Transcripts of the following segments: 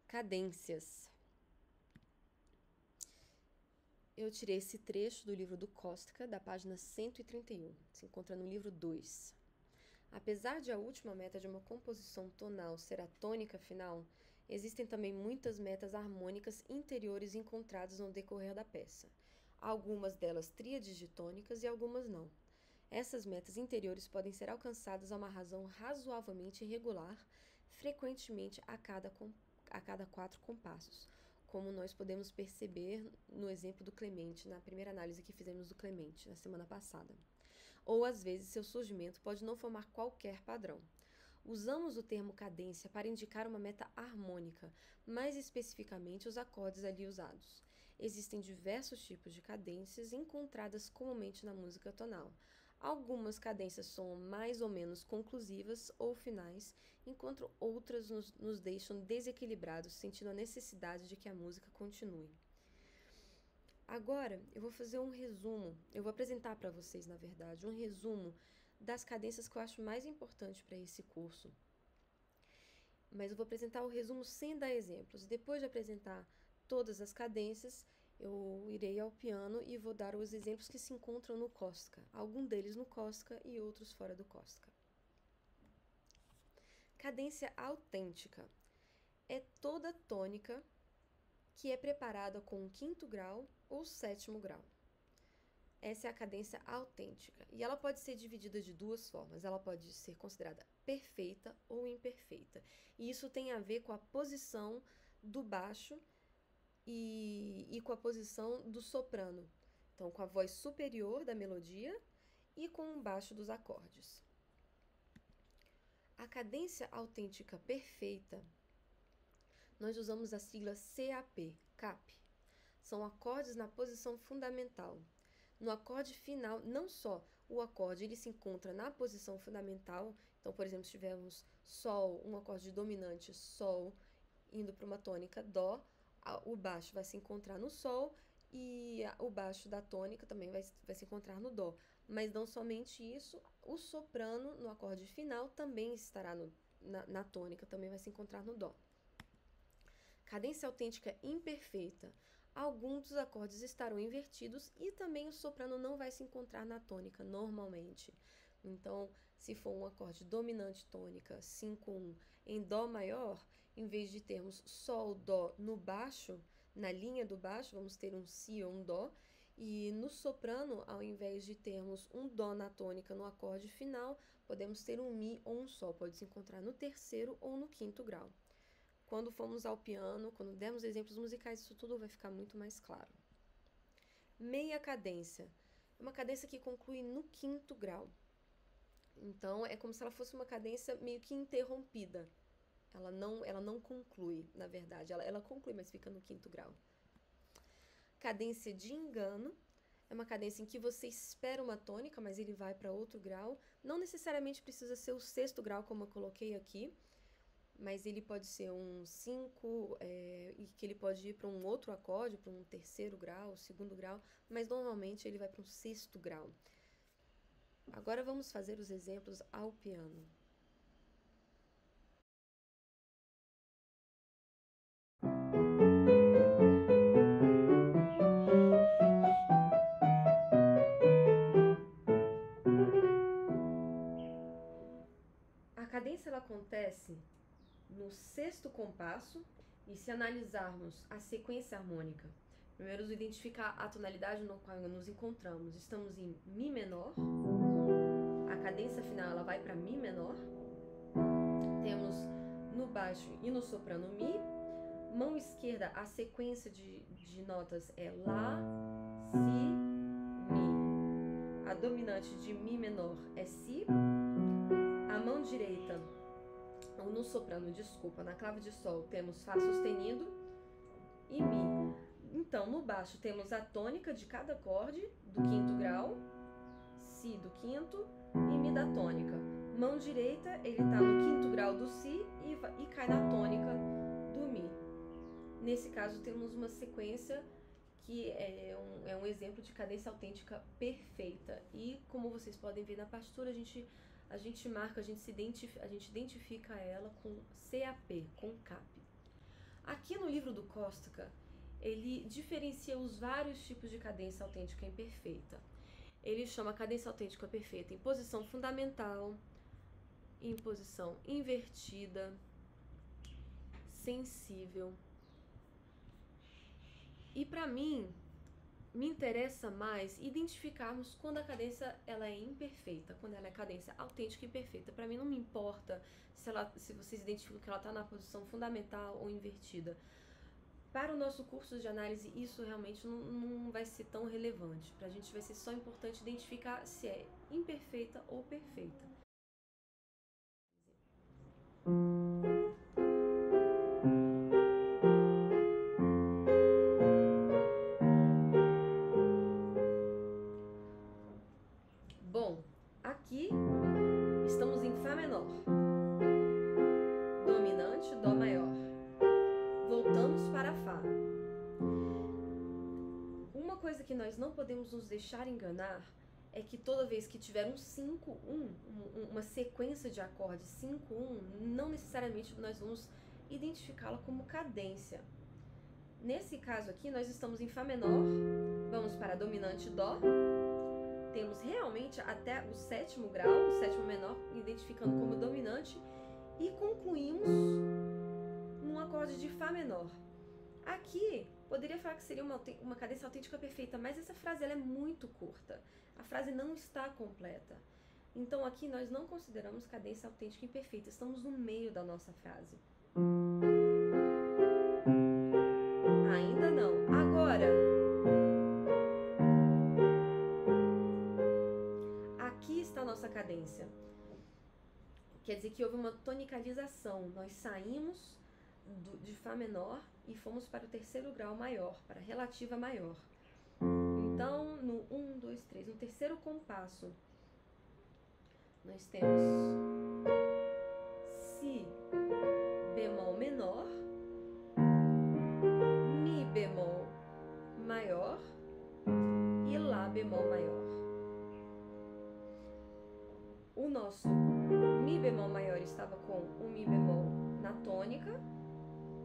Cadências. Eu tirei esse trecho do livro do Kostka, da página 131. Se encontra no livro 2. Apesar de a última meta de uma composição tonal ser a tônica final, existem também muitas metas harmônicas interiores encontradas no decorrer da peça. Algumas delas tríades de tônicas e algumas não. Essas metas interiores podem ser alcançadas a uma razão razoavelmente irregular, frequentemente a cada 4 compassos, como nós podemos perceber no exemplo do Clemente, na primeira análise que fizemos do Clemente, na semana passada. Ou, às vezes, seu surgimento pode não formar qualquer padrão. Usamos o termo cadência para indicar uma meta harmônica, mais especificamente os acordes ali usados. Existem diversos tipos de cadências encontradas comumente na música tonal. Algumas cadências são mais ou menos conclusivas ou finais, enquanto outras nos deixam desequilibrados, sentindo a necessidade de que a música continue. Agora, eu vou fazer um resumo, eu vou apresentar para vocês, na verdade, um resumo das cadências que eu acho mais importante para esse curso. Mas eu vou apresentar o resumo sem dar exemplos. Depois de apresentar todas as cadências, eu irei ao piano e vou dar os exemplos que se encontram no Kostka. Alguns deles no Kostka e outros fora do Kostka. Cadência autêntica é toda tônica que é preparada com o 5º grau ou 7º grau. Essa é a cadência autêntica. E ela pode ser dividida de 2 formas. Ela pode ser considerada perfeita ou imperfeita. E isso tem a ver com a posição do baixo e com a posição do soprano. Então, com a voz superior da melodia e com o baixo dos acordes. A cadência autêntica perfeita, nós usamos a sigla CAP. São acordes na posição fundamental. No acorde final, não só o acorde ele se encontra na posição fundamental, então, por exemplo, se tivermos Sol, um acorde dominante, Sol, indo para uma tônica Dó, o baixo vai se encontrar no Sol e o baixo da tônica também vai se encontrar no Dó. Mas não somente isso, o soprano no acorde final também estará na tônica, também vai se encontrar no Dó. Cadência autêntica imperfeita. Alguns dos acordes estarão invertidos e também o soprano não vai se encontrar na tônica normalmente. Então, se for um acorde dominante tônica 5-1 em Dó maior, em vez de termos Sol, Dó no baixo, na linha do baixo, vamos ter um Si ou um Dó. E no soprano, ao invés de termos um Dó na tônica no acorde final, podemos ter um Mi ou um Sol. Pode se encontrar no 3º ou no 5º grau. Quando formos ao piano, quando dermos exemplos musicais, isso tudo vai ficar muito mais claro. Meia cadência. É uma cadência que conclui no 5º grau. Então, é como se ela fosse uma cadência meio que interrompida. Ela não conclui, na verdade. Ela conclui, mas fica no 5º grau. Cadência de engano. É uma cadência em que você espera uma tônica, mas ele vai para outro grau. Não necessariamente precisa ser o 6º grau, como eu coloquei aqui, mas ele pode ser um 5, e que ele pode ir para um outro acorde, para um 3º grau, 2º grau, mas normalmente ele vai para um 6º grau. Agora vamos fazer os exemplos ao piano. A cadência ela acontece no 6º compasso, e se analisarmos a sequência harmônica, primeiro identificar a tonalidade no qual nos encontramos. Estamos em Mi menor, a cadência final ela vai para Mi menor, temos no baixo e no soprano Mi, mão esquerda a sequência de notas é Lá, Si, Mi, a dominante de Mi menor é Si, a mão direita no soprano, na clave de Sol temos Fá sustenido e Mi. Então, no baixo temos a tônica de cada acorde do 5º grau, Si do 5º e Mi da tônica. Mão direita, ele está no 5º grau do Si e cai na tônica do Mi. Nesse caso, temos uma sequência que é um exemplo de cadência autêntica perfeita. E, como vocês podem ver na partitura, a gente identifica ela com CAP, com CAP. Aqui no livro do Kostka, ele diferencia os vários tipos de cadência autêntica imperfeita. Ele chama a cadência autêntica perfeita em posição fundamental, em posição invertida, sensível. E para mim, me interessa mais identificarmos quando a cadência ela é imperfeita, quando ela é cadência autêntica e imperfeita. Para mim não me importa se vocês identificam que ela está na posição fundamental ou invertida. Para o nosso curso de análise, isso realmente não vai ser tão relevante. Para a gente vai ser só importante identificar se é imperfeita ou perfeita. Bom, aqui estamos em Fá menor, dominante, Dó maior. Voltamos para Fá. Uma coisa que nós não podemos nos deixar enganar é que toda vez que tiver um 5-1, uma sequência de acordes 5-1, não necessariamente nós vamos identificá-la como cadência. Nesse caso aqui, nós estamos em Fá menor, vamos para dominante Dó, temos realmente até o sétimo grau, o sétimo menor, identificando como dominante, e concluímos num acorde de Fá menor. Aqui, poderia falar que seria uma cadência autêntica perfeita, mas essa frase ela é muito curta. A frase não está completa. Então, aqui nós não consideramos cadência autêntica imperfeita. Estamos no meio da nossa frase. Ainda não. Agora, aqui está a nossa cadência. Quer dizer que houve uma tonicalização. Nós saímos de Fá menor e fomos para o terceiro grau maior, para a relativa maior. Então, no 1, 2, 3, no terceiro compasso, nós temos Si bemol menor, Mi bemol maior e Lá bemol maior. O nosso Mi bemol maior estava com o Mi bemol na tônica,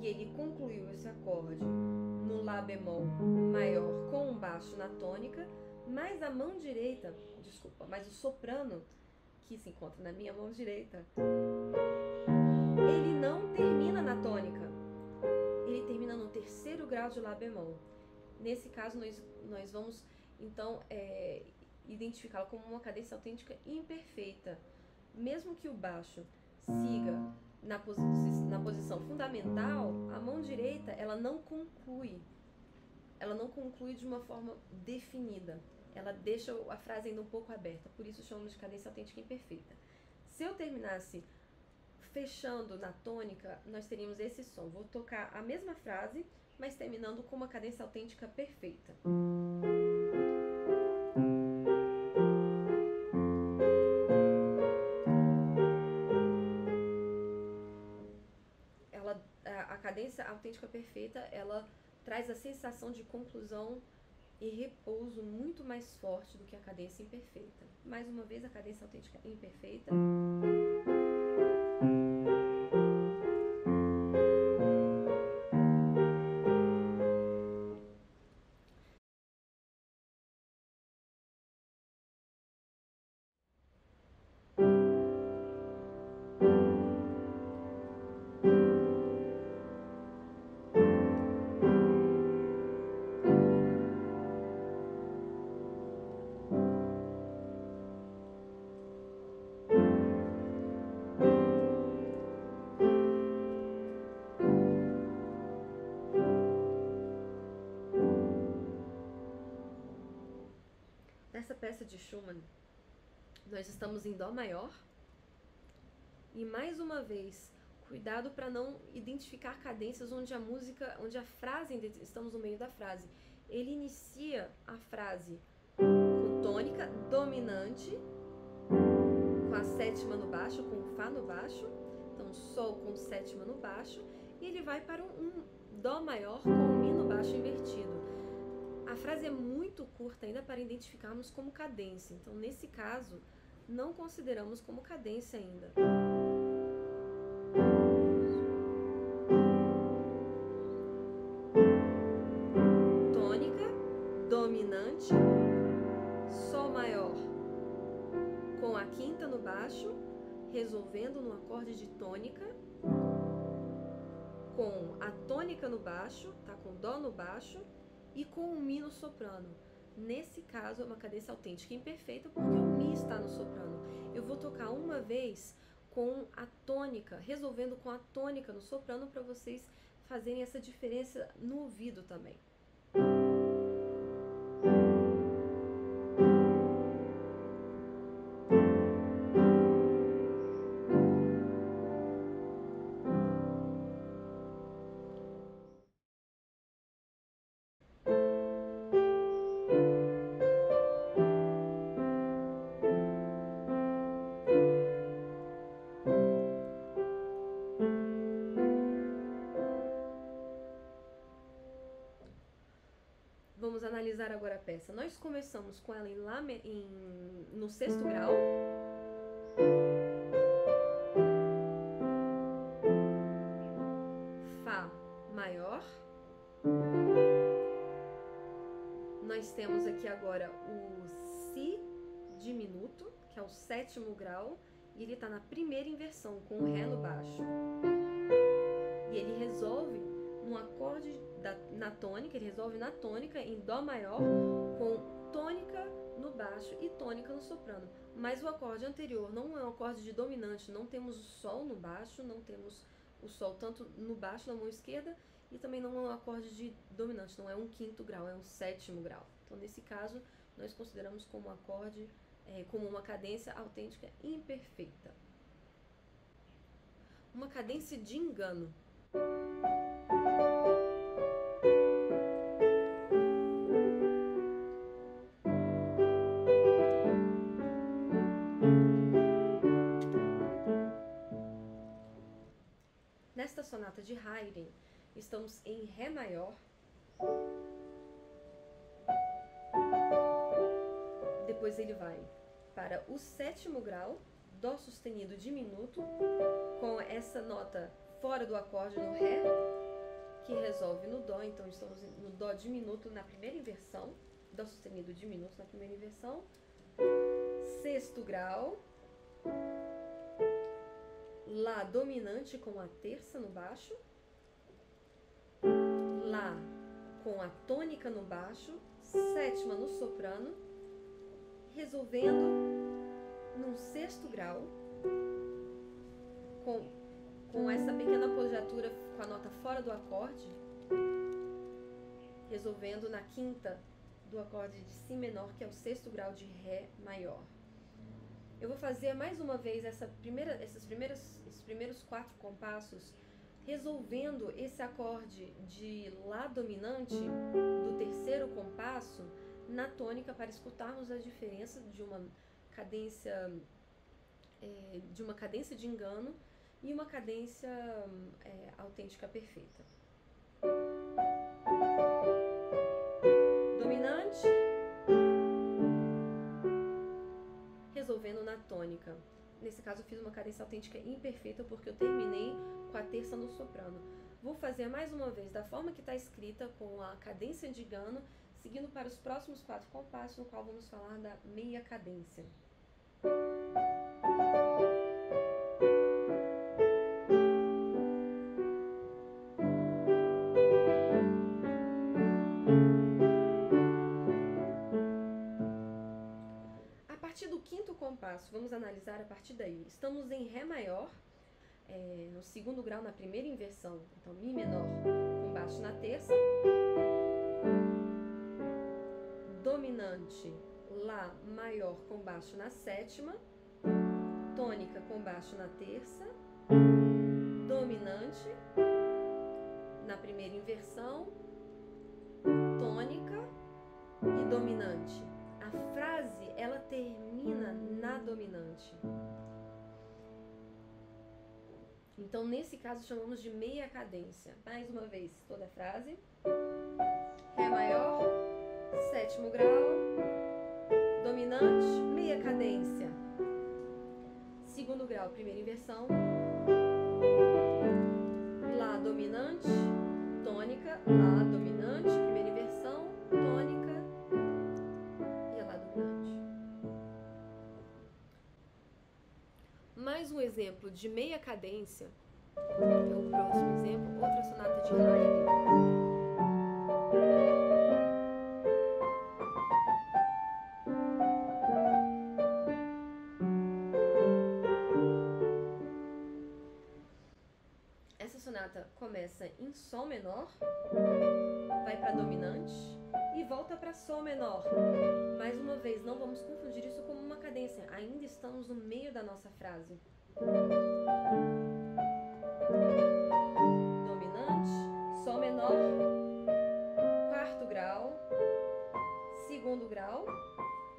e ele concluiu esse acorde no Lá bemol maior com um baixo na tônica, mas a mão direita, mas o soprano, que se encontra na minha mão direita, ele não termina na tônica, ele termina no terceiro grau de Lá bemol. Nesse caso, nós vamos, então, identificá-la como uma cadência autêntica imperfeita, mesmo que o baixo siga na posição fundamental, a mão direita ela não conclui de uma forma definida, ela deixa a frase ainda um pouco aberta, por isso chamamos de cadência autêntica imperfeita. Se eu terminasse fechando na tônica, nós teríamos esse som. Vou tocar a mesma frase, mas terminando com uma cadência autêntica perfeita. A cadência autêntica perfeita, ela traz a sensação de conclusão e repouso muito mais forte do que a cadência imperfeita. Mais uma vez, a cadência autêntica imperfeita. Nessa peça de Schumann, nós estamos em Dó maior e, mais uma vez, cuidado para não identificar cadências onde a frase, estamos no meio da frase. Ele inicia a frase com tônica dominante, com a sétima no baixo, com o Fá no baixo, então Sol com sétima no baixo, e ele vai para um Dó maior com o Mi no baixo invertido. A frase é muito curta ainda para identificarmos como cadência, então nesse caso não consideramos como cadência ainda. resolvendo no acorde de tônica, com a tônica no baixo, tá? Com dó no baixo e com o mi no soprano. Nesse caso é uma cadência autêntica imperfeita porque o mi está no soprano. Eu vou tocar uma vez com a tônica, resolvendo com a tônica no soprano para vocês fazerem essa diferença no ouvido também. Vamos analisar agora a peça. Nós começamos com ela no sexto grau. Fá maior. Nós temos aqui agora o Si diminuto, que é o sétimo grau, e ele está na primeira inversão, com o Ré no baixo. E ele resolve no acorde na tônica, ele resolve na tônica em Dó maior, com tônica no baixo e tônica no soprano. Mas o acorde anterior não é um acorde de dominante, não temos o Sol no baixo, não temos o Sol tanto no baixo na mão esquerda, e também não é um acorde de dominante, não é um quinto grau, é um sétimo grau. Então, nesse caso, nós consideramos como acorde, como uma cadência autêntica imperfeita. Uma cadência de engano. Nesta sonata de Haydn, estamos em Ré maior. Depois ele vai para o sétimo grau, Dó sustenido diminuto, com essa nota fora do acorde no Ré, que resolve no Dó. Então estamos no Dó diminuto na primeira inversão, Dó sustenido diminuto na primeira inversão. Sexto grau, Lá dominante com a terça no baixo, Lá com a tônica no baixo, sétima no soprano, resolvendo num sexto grau, com essa pequena apogiatura com a nota fora do acorde, resolvendo na quinta do acorde de Si menor, que é o sexto grau de Ré maior. Eu vou fazer mais uma vez esses primeiros 4 compassos, resolvendo esse acorde de Lá dominante do terceiro compasso na tônica, para escutarmos a diferença de uma cadência de engano e uma cadência autêntica perfeita. Dominante, resolvendo na tônica. Nesse caso eu fiz uma cadência autêntica imperfeita porque eu terminei com a terça no soprano. Vou fazer mais uma vez da forma que está escrita, com a cadência de engano, seguindo para os próximos 4 compassos, no qual vamos falar da meia cadência. A partir do quinto compasso, vamos analisar a partir daí. Estamos em Ré maior, no segundo grau, na primeira inversão. Então, Mi menor com baixo na terça. Dominante, Lá maior com baixo na sétima. Tônica com baixo na terça. Dominante, na primeira inversão. Tônica e dominante. A frase, ela termina na dominante. Então, nesse caso, chamamos de meia cadência. Mais uma vez, toda a frase. Ré maior, sétimo grau, dominante, meia cadência. Segundo grau, primeira inversão. Lá dominante, tônica, Lá dominante, primeira inversão, tônica e Lá dominante. Mais um exemplo de meia cadência, é o próximo exemplo, outra sonata de Haydn. Essa sonata começa em Sol menor, vai para dominante e volta para Sol menor. Mais uma vez, não vamos confundir isso como uma cadência, ainda estamos no meio da nossa frase. Dominante, Sol menor, quarto grau, segundo grau,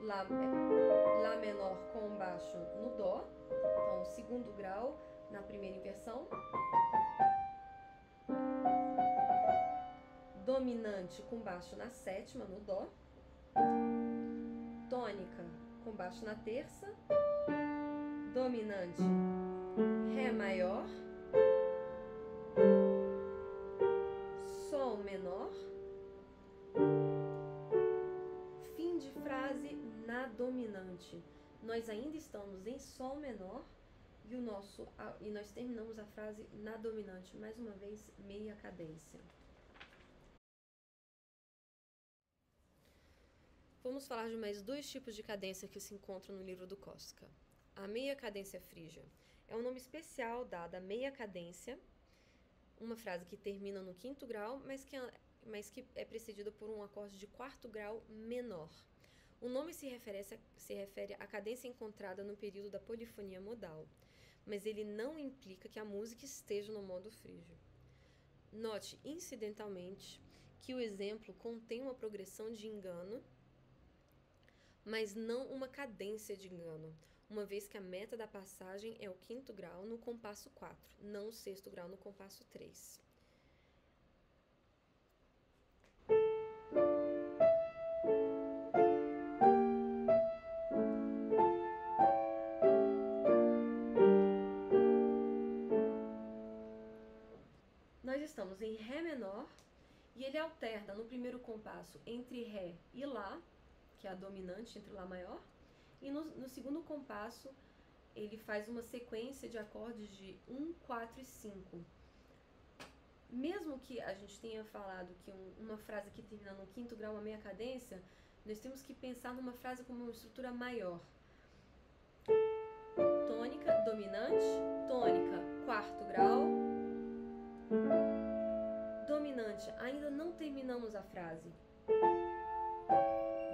Lá menor com baixo no Dó, então segundo grau na primeira inversão, dominante com baixo na sétima no Dó, tônica com baixo na terça, dominante Ré maior, Sol menor, fim de frase na dominante. Nós ainda estamos em Sol menor e nós terminamos a frase na dominante. Mais uma vez, meia cadência. Vamos falar de mais dois tipos de cadência que se encontram no livro do Korsakov. A meia cadência frígia é um nome especial dado à meia cadência, uma frase que termina no quinto grau, mas que é precedida por um acorde de quarto grau menor. O nome se refere à cadência encontrada no período da polifonia modal, mas ele não implica que a música esteja no modo frígio. Note, incidentalmente, que o exemplo contém uma progressão de engano, mas não uma cadência de engano, uma vez que a meta da passagem é o quinto grau no compasso 4, não o sexto grau no compasso 3. Nós estamos em Ré menor e ele alterna no primeiro compasso entre Ré e Lá, que é a dominante entre Lá maior, e no segundo compasso ele faz uma sequência de acordes de 1, 4 e 5. Mesmo que a gente tenha falado que uma frase que termina no quinto grau, uma meia cadência, nós temos que pensar numa frase como uma estrutura maior. Tônica, dominante, tônica, quarto grau, dominante, ainda não terminamos a frase.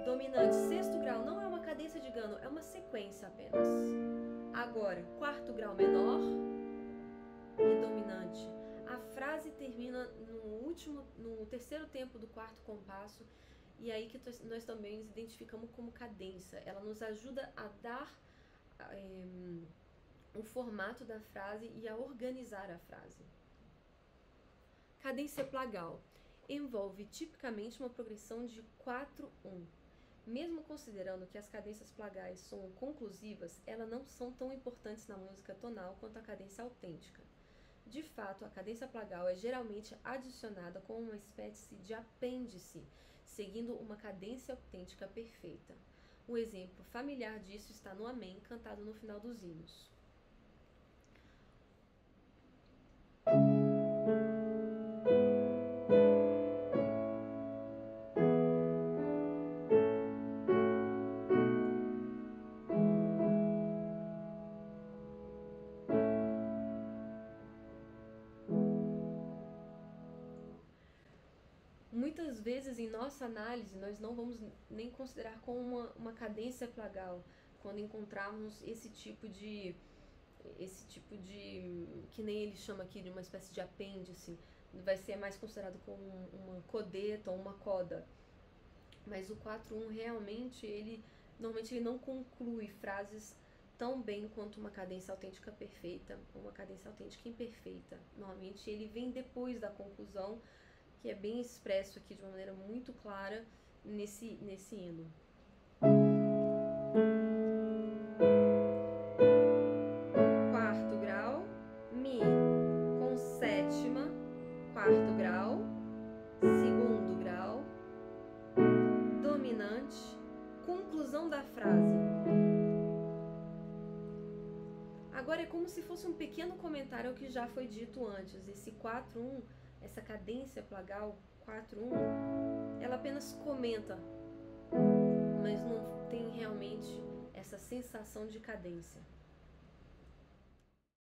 Dominante, sexto grau, não é uma cadência de engano, é uma sequência apenas. Agora, quarto grau menor e dominante. A frase termina no terceiro tempo do quarto compasso, e aí que nós também identificamos como cadência. Ela nos ajuda a dar o formato da frase e a organizar a frase. Cadência plagal envolve tipicamente uma progressão de 4-1. Mesmo considerando que as cadências plagais são conclusivas, elas não são tão importantes na música tonal quanto a cadência autêntica. De fato, a cadência plagal é geralmente adicionada como uma espécie de apêndice, seguindo uma cadência autêntica perfeita. Um exemplo familiar disso está no Amém, cantado no final dos hinos. Muitas vezes em nossa análise nós não vamos nem considerar como uma cadência plagal quando encontrarmos esse tipo de que nem ele chama aqui de uma espécie de apêndice, vai ser mais considerado como uma codeta ou uma coda. Mas o 4-1 realmente normalmente ele não conclui frases tão bem quanto uma cadência autêntica perfeita, ou uma cadência autêntica imperfeita. Normalmente ele vem depois da conclusão, que é bem expresso aqui de uma maneira muito clara nesse hino. Quarto grau, Mi com sétima, quarto grau, segundo grau, dominante, conclusão da frase. Agora é como se fosse um pequeno comentário ao que já foi dito antes. Esse 4-1, essa cadência plagal 4-1, ela apenas comenta, mas não tem realmente essa sensação de cadência.